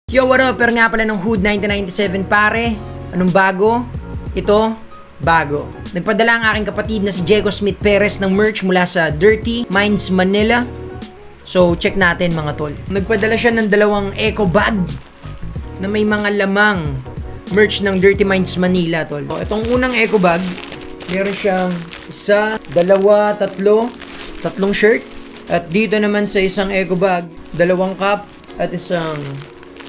Yo, what up? Pero nga pala ng Hood 1997 pare. Anong bago? Ito, bago. Nagpadala ang aking kapatid na si Diego Smith Perez ng merch mula sa Dirty Minds Manila. So, check natin mga tol. Nagpadala siya ng dalawang eco bag na may mga lamang merch ng Dirty Minds Manila, tol. So, itong unang eco bag, meron siyang isa, dalawa, tatlong shirt. At dito naman sa isang eco bag, dalawang cup at isang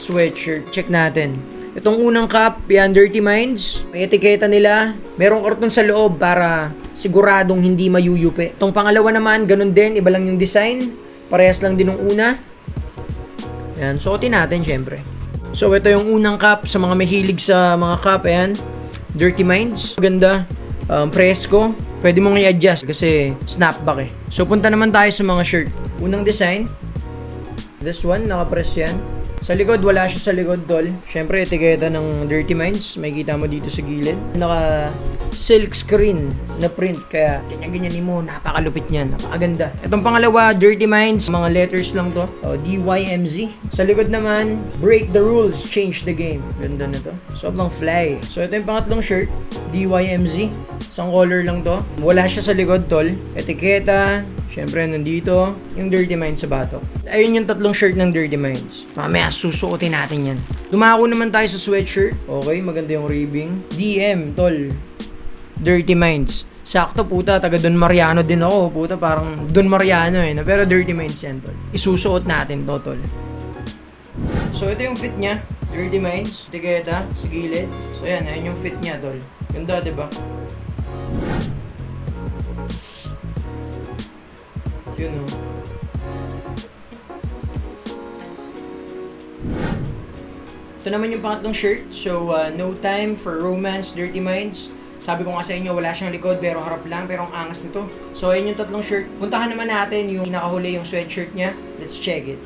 sweatshirt. Check natin. Itong unang cup, yan, Dirty Minds. May etiketa nila. Merong karton sa loob para siguradong hindi mayuyupi. Itong pangalawa naman, ganun din. Iba lang yung design. Parehas lang din ng una. Yan, suotin natin syempre. So, ito yung unang cup sa mga mahilig sa mga cup. Ayan, Dirty Minds. Maganda. Presko. Pwede mong i-adjust kasi snapback eh. So, punta naman tayo sa mga shirt. Unang design. This one, nakapress yan. Sa likod, wala siya sa likod, tol. Siyempre, etiketa ng Dirty Minds. May kita mo dito sa gilid. Naka silk screen na print. Kaya, ganyan-ganyan mo. Napakalupit niyan. Napakaganda. Itong pangalawa, Dirty Minds. Mga letters lang to. DYMZ. Sa likod naman, break the rules, change the game. Ganda na to. Sobrang fly. So, ito yung pangatlong shirt. DYMZ. Isang color lang to. Wala siya sa likod, tol. Etiketa. Siyempre, nandito yung Dirty Minds sa batok. Ayun yung tatlong shirt ng Dirty Minds. Mamaya, susuotin natin yan. Dumako naman tayo sa sweatshirt. Okay, maganda yung ribbing. DM, tol. Dirty Minds. Sakto, puta. Taga Don Mariano din ako. Puta, parang Don Mariano eh. Pero Dirty Minds yan, tol. Isusuot natin to, tol. So, ito yung fit niya. Dirty Minds. Etiketa sa gilid. So, yan. Ayun yung fit niya, tol. Ganda, diba? Yun o. Ito naman yung pangatlong shirt. So, No Time for Romance, Dirty Minds. Sabi ko nga sa inyo, wala siyang likod pero harap lang, pero ang angas nito. So, ayun yung tatlong shirt. Puntahan naman natin yung pinakahuli yung sweatshirt niya. Let's check it.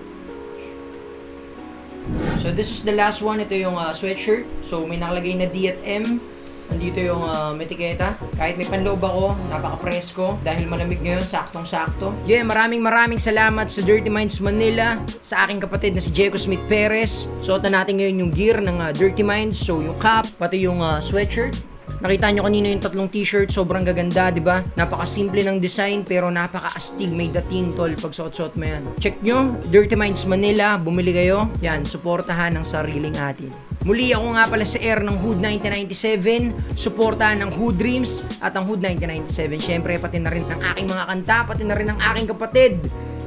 So, this is the last one. Ito yung sweatshirt. So, may nakalagay na D at M. Nandito yung etiketa. Kahit may panloob ako, napaka-presko. Dahil malamig ngayon, saktong-sakto. Yeah, maraming salamat sa Dirty Minds Manila. Sa aking kapatid na si Diego Smith Perez. Suot na natin ngayon yung gear ng Dirty Minds. So, yung cap, pati yung sweatshirt. Nakita nyo kanino yung tatlong t-shirt, sobrang gaganda, di ba? Napaka-simple ng design pero napaka-astig, may dating, tol, pag suot-suot mo yan. Check nyo, Dirty Minds Manila, bumili kayo. Yan, suportahan ang sariling atin. Muli ako nga pala sa air ng Hood 1997, suportahan ng Hood Dreams at ang Hood 1997. Syempre, pati na rin ng aking mga kanta, pati na rin ng aking kapatid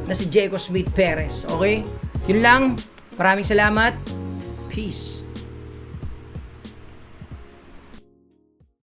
na si Diego Smith Perez. Okay? Yun lang, maraming salamat. Peace.